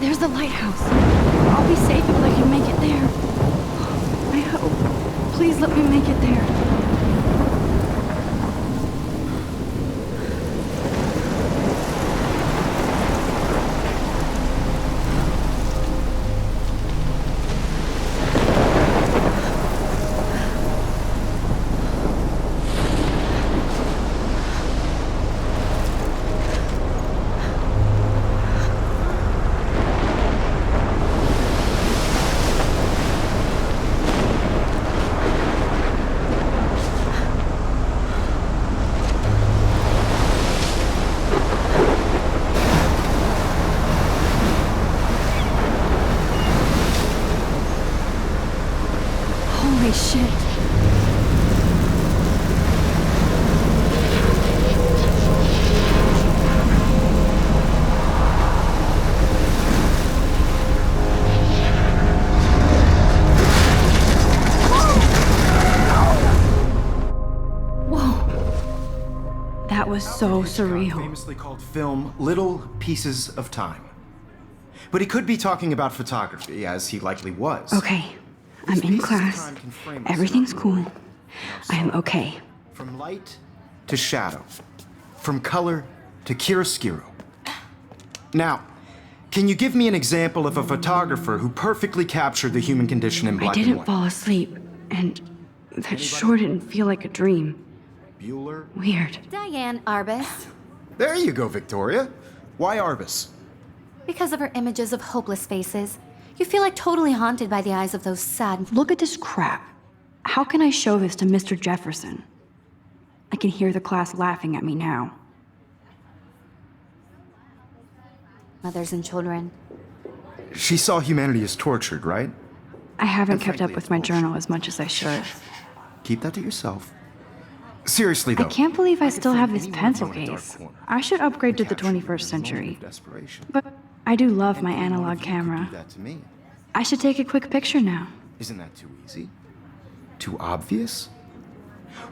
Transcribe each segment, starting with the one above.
There's the lighthouse. I'll be safe if I can make it there. I hope. Please let me make it there. Holy shit. Whoa. That was so surreal. Famously called film Little Pieces of Time. But he could be talking about photography, as he likely was. Okay. I'm in class. Everything's cool. I am okay. From light to shadow. From color to chiaroscuro. Now, can you give me an example of a photographer who perfectly captured the human condition in black and I didn't white? fall asleep, and that sure didn't feel like a dream. Bueller? Weird. Diane Arbus. There you go, Victoria. Why Arbus? Because of her images of hopeless faces, you feel like totally haunted by the eyes of those sad... Look at this crap. How can I show this to Mr. Jefferson? I can hear the class laughing at me now. mothers and children. She saw humanity as tortured, right? I haven't kept up with my journal as much as I should. Keep that to yourself. Seriously, though. I can't believe I still have this pencil case. I should upgrade to the 21st century. But I do love my analog camera. I should take a quick picture now. Isn't that too easy? Too obvious?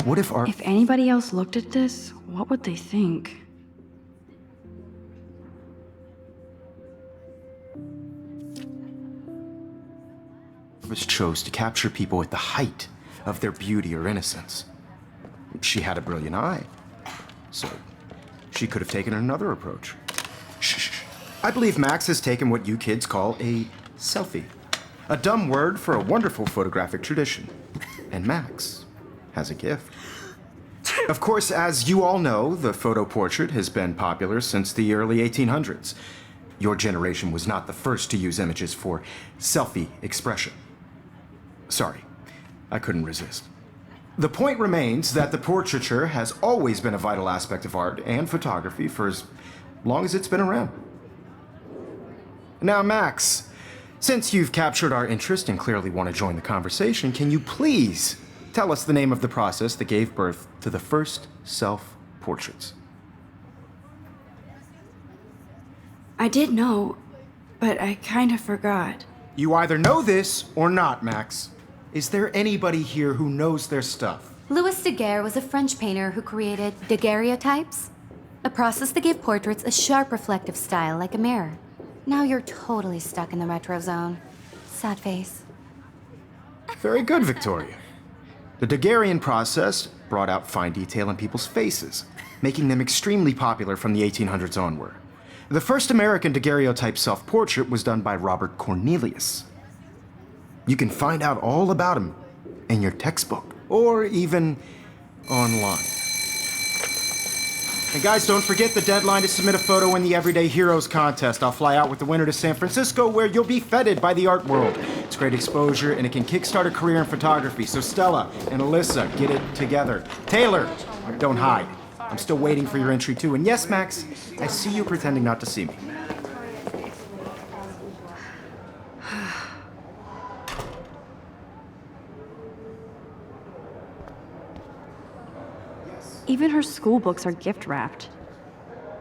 What if our... If anybody else looked at this, what would they think? Arbus chose to capture people at the height of their beauty or innocence. She had a brilliant eye, so she could have taken another approach. Shh. I believe Max has taken what you kids call a selfie. A dumb word for a wonderful photographic tradition. And Max has a gift. Of course, as you all know, the photo portrait has been popular since the early 1800s. Your generation was not the first to use images for selfie expression. Sorry, I couldn't resist. The point remains that the portraiture has always been a vital aspect of art and photography for as long as it's been around. Now, Max, since you've captured our interest and clearly want to join the conversation, can you please tell us the name of the process that gave birth to the first self-portraits? I did know, but I kind of forgot. You either know this or not, Max. Is there anybody here who knows their stuff? Louis Daguerre was a French painter who created daguerreotypes, a process that gave portraits a sharp reflective style like a mirror. Now you're totally stuck in the retro zone. Sad face. Very good, Victoria. The Daguerrean process brought out fine detail in people's faces, making them extremely popular from the 1800s onward. The first American daguerreotype self-portrait was done by Robert Cornelius. You can find out all about him in your textbook, or even online. And guys, don't forget the deadline to submit a photo in the Everyday Heroes contest. I'll fly out with the winner to San Francisco, where you'll be feted by the art world. It's great exposure, and it can kickstart a career in photography. So Stella and Alyssa, get it together. Taylor, don't hide. I'm still waiting for your entry too. And yes, Max, I see you pretending not to see me. Even her school books are gift wrapped.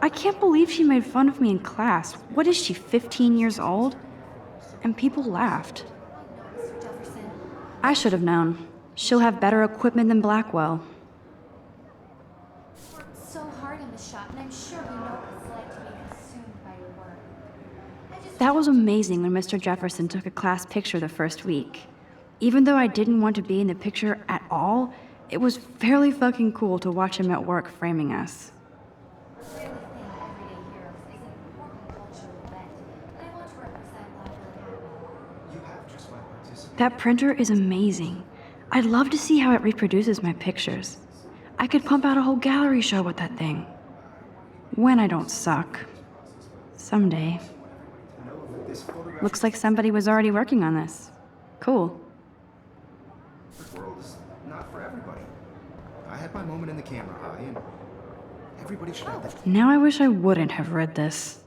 I can't believe she made fun of me in class. What is she, 15 years old? And people laughed. I should have known. She'll have better equipment than Blackwell. So hard in the shop, and I'm sure you know what it's like to be consumed by your work. I just That was amazing when Mr. Jefferson took a class picture the first week. Even though I didn't want to be in the picture at all, it was fairly fucking cool to watch him at work framing us. That printer is amazing. I'd love to see how it reproduces my pictures. I could pump out a whole gallery show with that thing. When I don't suck. Someday. Looks like somebody was already working on this. Cool. The world is not for everybody. I had my moment in the camera eye, and everybody should have that. Now I wish I wouldn't have read this.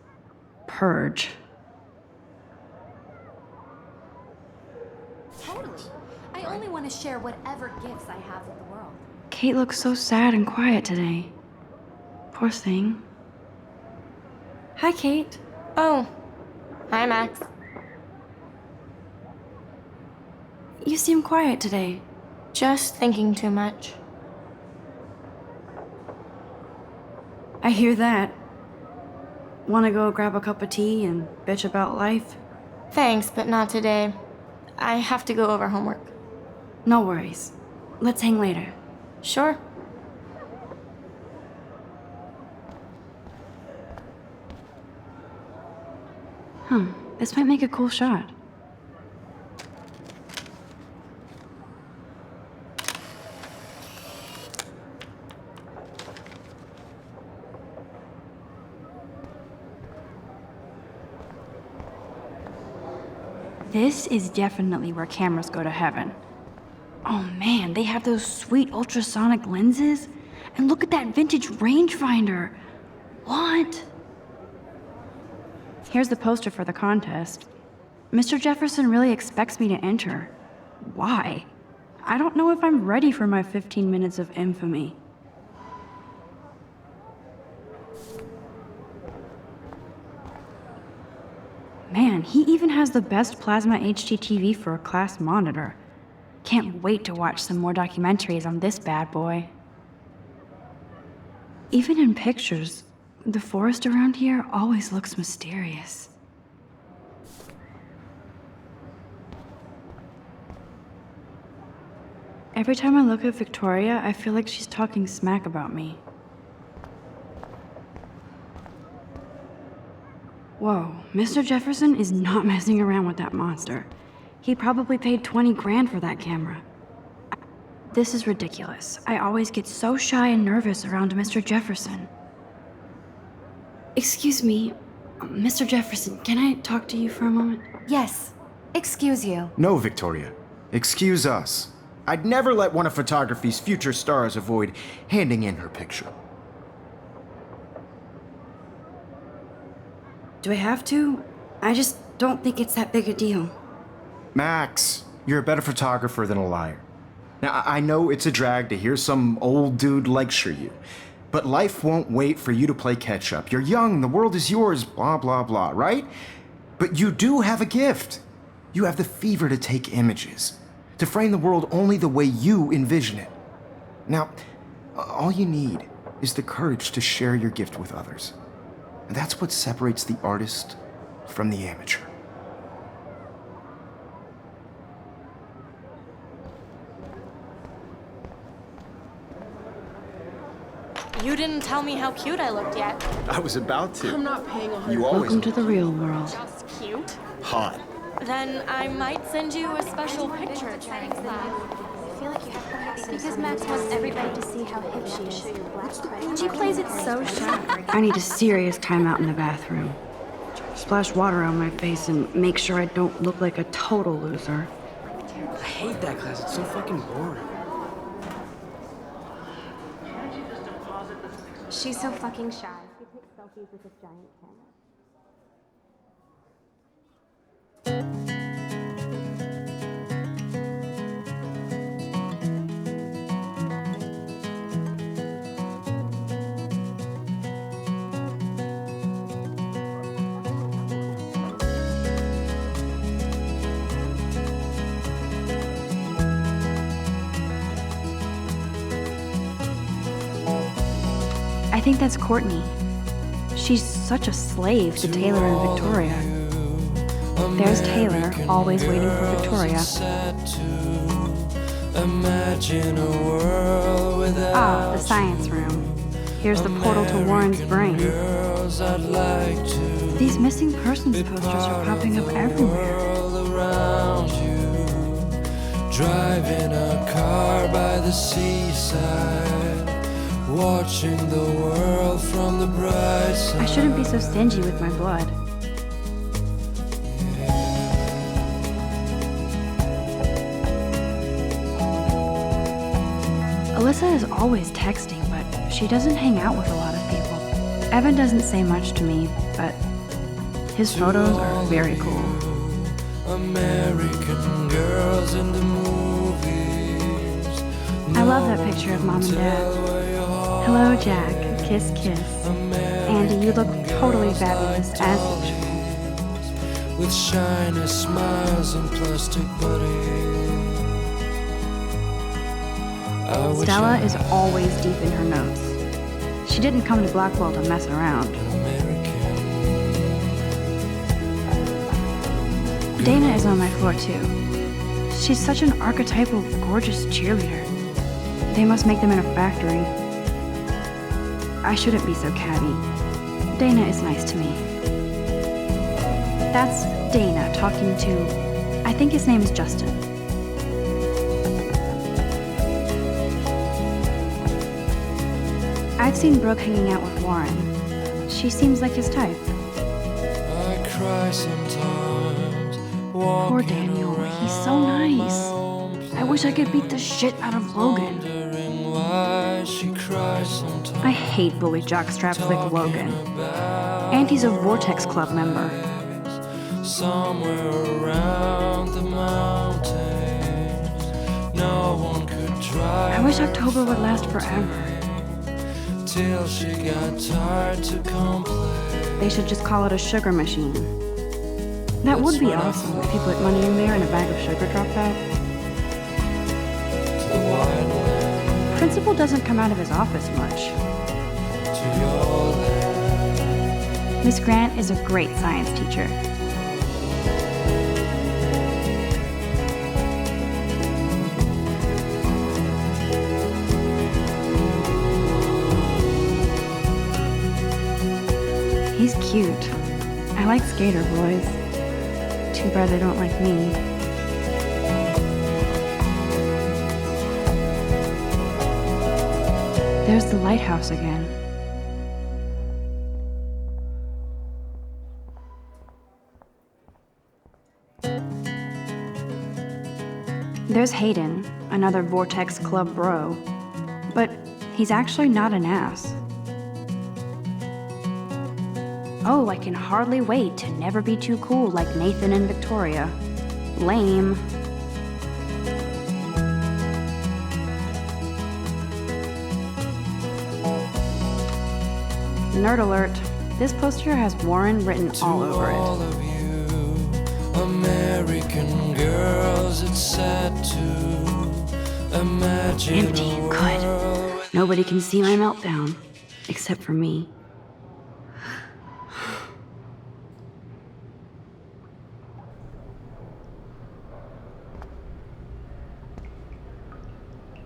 Purge. Totally. I only want to share whatever gifts I have with the world. Kate looks so sad and quiet today. Poor thing. Hi, Kate. Oh. Hi, Max. You seem quiet today. Just thinking too much. I hear that. Want to go grab a cup of tea and bitch about life? Thanks, but not today. I have to go over homework. No worries. Let's hang later. Sure. This might make a cool shot. This is definitely where cameras go to heaven. Oh man, they have those sweet ultrasonic lenses. And look at that vintage rangefinder. What? Here's the poster for the contest. Mr. Jefferson really expects me to enter. Why? I don't know if I'm ready for my 15 minutes of infamy. Man, he even has the best plasma HDTV for a class monitor. Can't wait to watch some more documentaries on this bad boy. Even in pictures, the forest around here always looks mysterious. Every time I look at Victoria, I feel like she's talking smack about me. Whoa, Mr. Jefferson is not messing around with that monster. He probably paid 20 grand for that camera. This is ridiculous. I always get so shy and nervous around Mr. Jefferson. Excuse me, Mr. Jefferson, can I talk to you for a moment? Yes. Excuse you. No, Victoria. Excuse us. I'd never let one of photography's future stars avoid handing in her picture. Do I have to? I just don't think it's that big a deal. Max, you're a better photographer than a liar. Now, I know it's a drag to hear some old dude lecture you, but life won't wait for you to play catch up. You're young, the world is yours, blah, blah, blah, right? But you do have a gift. You have the fever to take images, to frame the world only the way you envision it. Now, all you need is the courage to share your gift with others. And that's what separates the artist from the amateur. You didn't tell me how cute I looked yet. I was about to. I'm not paying 100. You always Welcome to the real world. Just cute? hot. Then I might send you a special picture at science lab. Because Max wants everybody to see how hip she is. She plays it so sharp. I need a serious timeout in the bathroom. Splash water on my face and make sure I don't look like a total loser. I hate that class. It's so fucking boring. She's so fucking shy. She takes selfies with this giant camera. I think that's Courtney. She's such a slave to Taylor and Victoria. There's Taylor, always waiting for Victoria. Ah, the science room. Here's the portal to Warren's brain. These missing persons posters are popping up everywhere. Driving a car by the seaside, watching the world from the bright side. I shouldn't be so stingy with my blood. Alyssa is always texting, but she doesn't hang out with a lot of people. Evan doesn't say much to me, but his photos are very cool. American girls in the movies. I love that picture of Mom and Dad. Hello, Jack. Kiss, kiss. Andy, you look totally fabulous, as usual. With shiny smiles and plastic buddies. Stella is always deep in her notes. She didn't come to Blackwell to mess around. Dana is on my floor too. She's such an archetypal, gorgeous cheerleader. They must make them in a factory. I shouldn't be so catty. Dana is nice to me. That's Dana talking to, I think his name is Justin. I've seen Brooke hanging out with Warren. She seems like his type. I cry sometimes. Poor Daniel, he's so nice. I wish I could beat the shit out of Logan. I hate bully jockstraps like Logan. And he's a Vortex Club member. Somewhere around the mountains, no one could drive. I wish October would last forever. Till she got tired to complain. They should just call it a sugar machine. That would be awesome if you put money in there and a bag of sugar dropped out. To the wide land, Principal doesn't come out of his office much. to your land. Miss Grant is a great science teacher. He's cute. I like skater boys. Too bad they don't like me. There's the lighthouse again. There's Hayden, another Vortex Club bro. But he's actually not an ass. Oh, I can hardly wait to never be too cool like Nathan and Victoria. Lame. Nerd alert. This poster has Warren written all over All it. of you, American girls, it's sad to imagine. Empty, a good. world Nobody can see my meltdown. Except for me.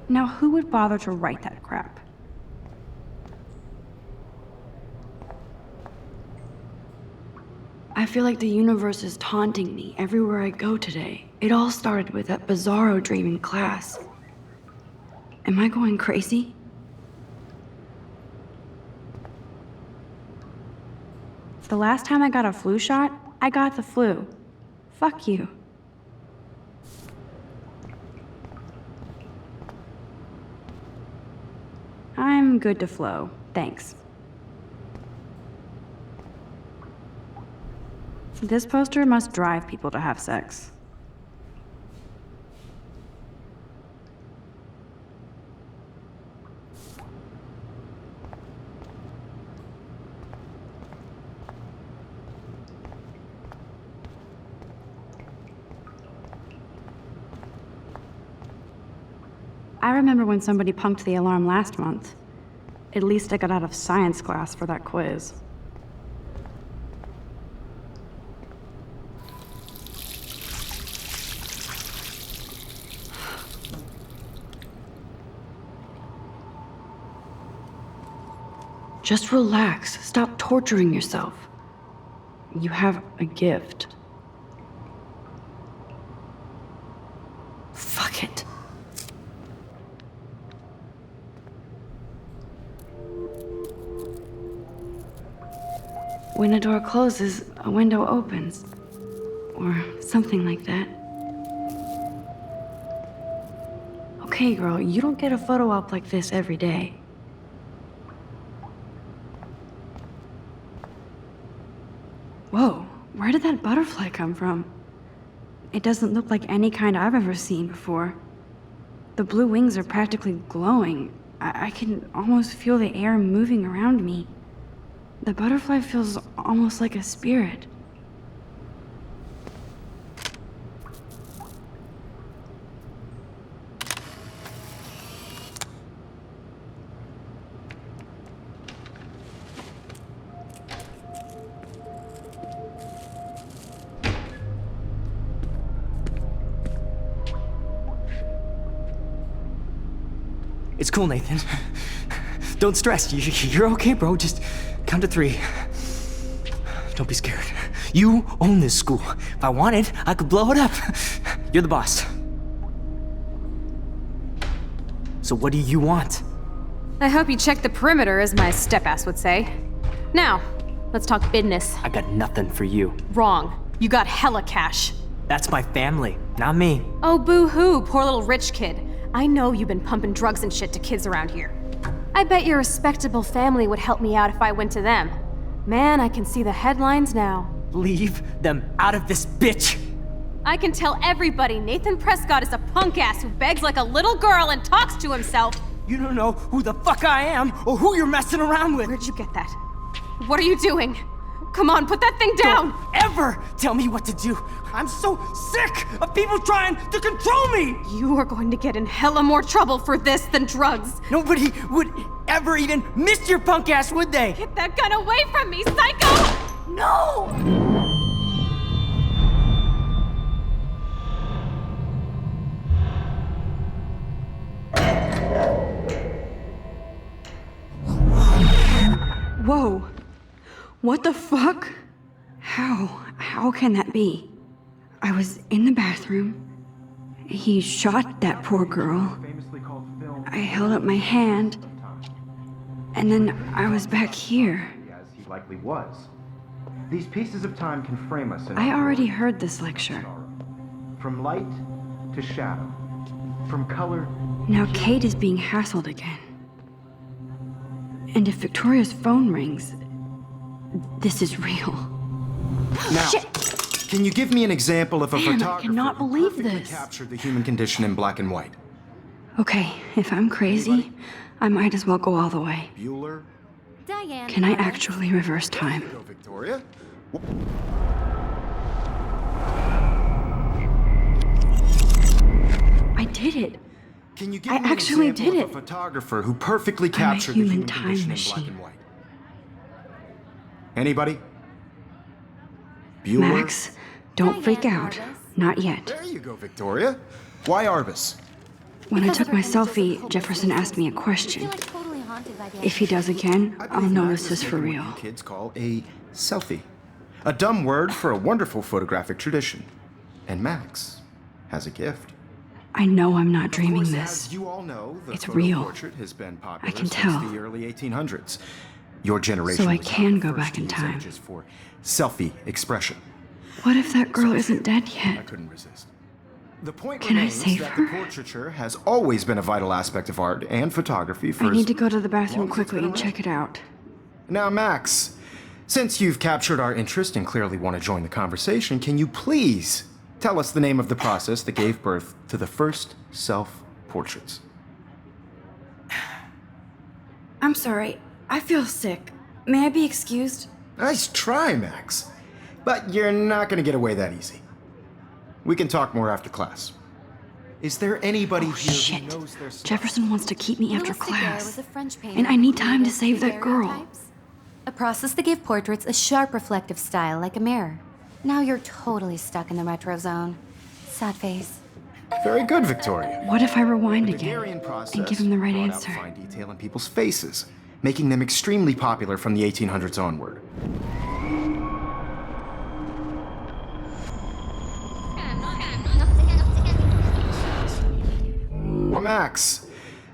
Now, who would bother to write that crap? I feel like the universe is taunting me everywhere I go today. It all started with that bizarro dream in class. Am I going crazy? The last time I got a flu shot, I got the flu. Fuck you. I'm good to flow, thanks. This poster must drive people to have sex. I remember when somebody punked the alarm last month. At least I got out of science class for that quiz. Just relax. Stop torturing yourself. You have a gift. Fuck it. When a door closes, a window opens. Or something like that. Okay, girl, you don't get a photo op like this every day. Whoa, where did that butterfly come from? It doesn't look like any kind I've ever seen before. The blue wings are practically glowing. I can almost feel the air moving around me. The butterfly feels almost like a spirit. It's cool, Nathan. Don't stress. You're okay, bro. Just count to 3. Don't be scared. You own this school. If I wanted, I could blow it up. You're the boss. So what do you want? I hope you checked the perimeter, as my step-ass would say. Now, let's talk business. I got nothing for you. Wrong. You got hella cash. That's my family, not me. Oh, boo-hoo, poor little rich kid. I know you've been pumping drugs and shit to kids around here. I bet your respectable family would help me out if I went to them. Man, I can see the headlines now. Leave them out of this bitch! I can tell everybody Nathan Prescott is a punk ass who begs like a little girl and talks to himself. You don't know who the fuck I am or who you're messing around with. Where'd you get that? What are you doing? Come on, put that thing down! Don't ever tell me what to do. I'm so sick of people trying to control me! You are going to get in hella more trouble for this than drugs. Nobody would ever even miss your punk ass, would they? Get that gun away from me, psycho! No! Whoa. What the fuck? How can that be? I was in the bathroom. He shot that poor girl. I held up my hand. And then I was back here. As he likely was. These pieces of time can frame us in I our already world. heard this lecture. From light to shadow. From color. Now Kate is being hassled again. And if Victoria's phone rings, this is real. Now, can you give me an example of a Man, I photographer cannot who believe perfectly this. captured the human condition in black and white? Okay, if I'm crazy, I might as well go all the way. Bueller? Diane. Can I Lawrence. actually reverse time? Go, Victoria. I did it. Can you give I me actually an example did of it. a photographer who perfectly I'm a captured the human human time condition in machine. black and white? Anybody? Bueller? Max, don't freak Diane out. Arbus. Not yet. There you go, Victoria. Why Arbus? When I Because took of my her angels selfie, of Jefferson hope. asked me a I feel question. like totally haunted by the If he does again, I I'll believe notice Max this is for making real. what you kids call a selfie. A dumb word for a wonderful photographic tradition. And Max has a gift. I know I'm not Of dreaming course, this. as you all know, the It's photo real. portrait has been popular I can since tell. the early 1800s. Your generation So I was not can the go first back to in use time. images for selfie expression. What if that girl isn't dead I yet? couldn't resist. The point Can I remains save that her? the portraiture has always been a vital aspect of art and photography for I need as to go to the long bathroom as it's quickly been and check it out. Now, Max, since you've captured our interest and clearly want to join the conversation, can you please tell us the name of the process that gave birth to the first self-portraits? I'm sorry. I feel sick. May I be excused? Nice try, Max. But you're not going to get away that easy. We can talk more after class. Is there anybody Oh, here shit. who knows their stuff? Jefferson wants to keep me after Louis Daguerre class. was a French painter And I who need time to created save that girl. daguerreotypes, a process that gave portraits a sharp reflective style like a mirror. Now you're totally stuck in the retro zone. Sad face. Very good, Victoria. What if I rewind The again Daguerrean process and give him the right brought out answer? fine detail in people's faces, making them extremely popular from the 1800s onward. Well, Max,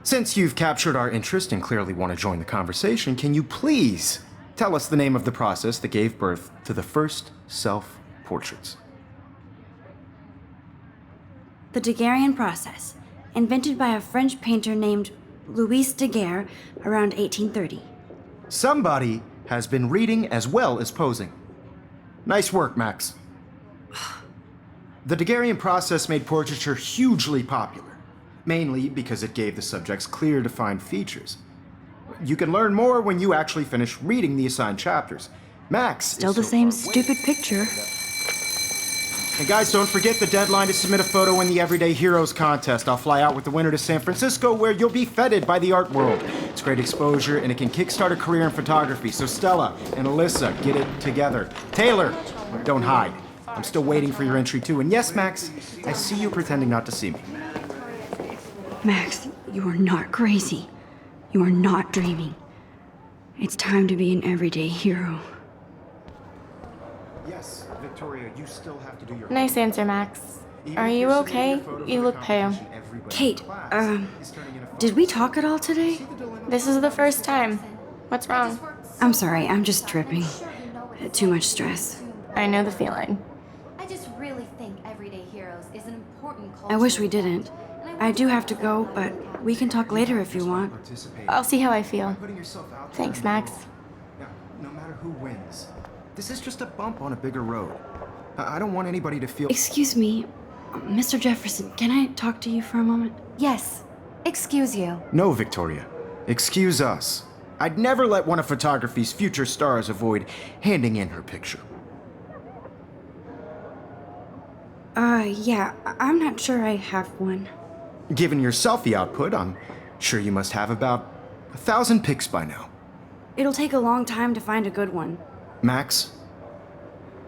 since you've captured our interest and clearly want to join the conversation, can you please tell us the name of the process that gave birth to the first self-portraits? The Daguerrean process, invented by a French painter named Louis Daguerre around 1830. Somebody has been reading as well as posing. Nice work, Max. The Daguerrean process made portraiture hugely popular, mainly because it gave the subjects clear, defined features. You can learn more when you actually finish reading the assigned chapters. Max Still is the so same far away. stupid picture. And guys, don't forget the deadline to submit a photo in the Everyday Heroes contest. I'll fly out with the winner to San Francisco, where you'll be feted by the art world. It's great exposure, and it can kickstart a career in photography. So Stella and Alyssa, get it together. Taylor, don't hide. I'm still waiting for your entry too. And yes, Max, I see you pretending not to see me. Max, you are not crazy. You are not dreaming. It's time to be an everyday hero. Yes, Victoria, you still have to do your Nice answer, Max. Are you okay? You look pale. Kate, did we talk at all today? This is the first time. What's wrong? I'm sorry, I'm just tripping. Too much stress. I know the feeling. I just really think Everyday Heroes is an important culture. I wish we didn't. I do have to go, but we can talk later if you want. I'll see how I feel. Putting yourself out there Thanks, in the Max. world. Now, no matter who wins, this is just a bump on a bigger road. I don't want anybody to feel. Excuse me, Mr. Jefferson, can I talk to you for a moment? Yes. Excuse you. No, Victoria. Excuse us. I'd never let one of photography's future stars avoid handing in her picture. Yeah, I'm not sure I have one. Given your selfie output, I'm sure you must have about 1,000 pics by now. It'll take a long time to find a good one. Max,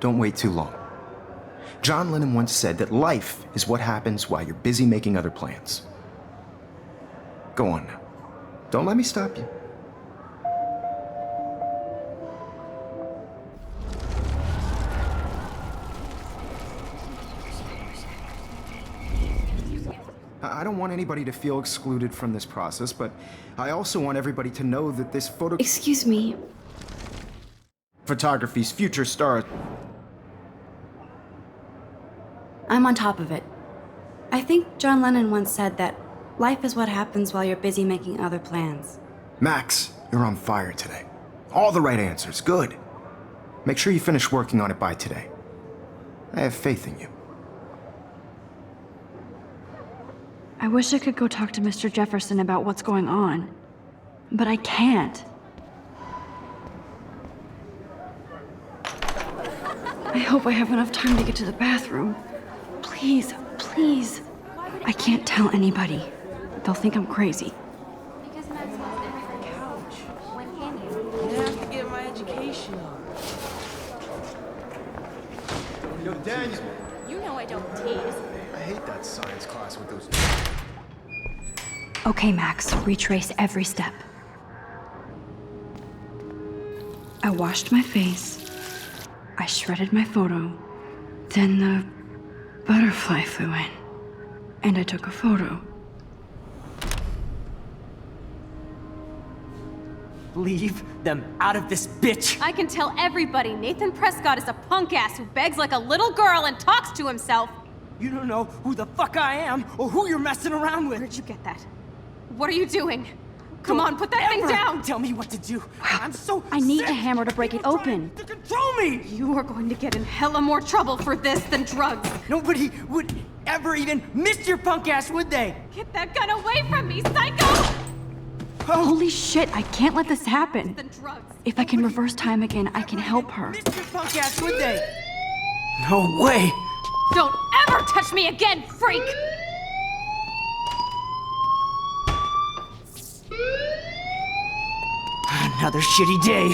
don't wait too long. John Lennon once said that life is what happens while you're busy making other plans. Go on now. Don't let me stop you. I don't want anybody to feel excluded from this process, but I also want everybody to know that this Excuse me. photography's future stars. I'm on top of it. I think John Lennon once said that life is what happens while you're busy making other plans. Max, you're on fire today. All the right answers. Good. Make sure you finish working on it by today. I have faith in you. I wish I could go talk to Mr. Jefferson about what's going on, but I can't. I hope I have enough time to get to the bathroom. Please, please. I can't tell anybody. They'll think I'm crazy. Because Max wants every couch. When can you? I have to get my education on. Yo, Daniel. You know I don't tease. I hate that science class with those. Okay, Max, retrace every step. I washed my face. I shredded my photo. Then the butterfly flew in. And I took a photo. Leave them out of this bitch! I can tell everybody Nathan Prescott is a punk ass who begs like a little girl and talks to himself. You don't know who the fuck I am or who you're messing around with. Where'd you get that? What are you doing? Come on, put that Ever thing down! Tell me what to do. I'm so I need sick. a hammer to break it People trying open. To control me! You are going to get in hella more trouble for this than drugs. Nobody would ever even miss your punk ass, would they? Get that gun away from me, psycho! Holy shit, I can't let this happen. Than drugs. If I can reverse time again, I can help her. Miss your punk ass, would they? No way! Don't ever touch me again, freak! Another shitty day.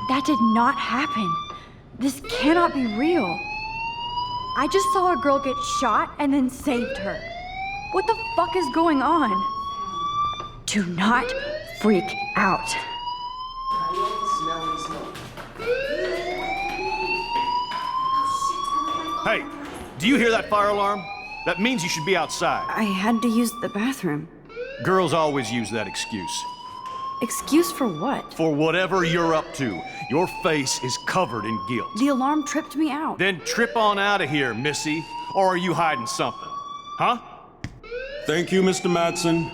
That did not happen. This cannot be real. I just saw a girl get shot and then saved her. What the fuck is going on? Do not freak out. Hey, do you hear that fire alarm? That means you should be outside. I had to use the bathroom. Girls always use that excuse. Excuse for what? For whatever you're up to, your face is covered in guilt. The alarm tripped me out. Then trip on out of here, Missy. Or are you hiding something? Huh? Thank you, Mr. Madsen.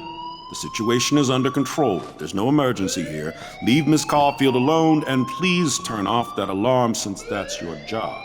The situation is under control. There's no emergency here. Leave Miss Caulfield alone, and please turn off that alarm since that's your job.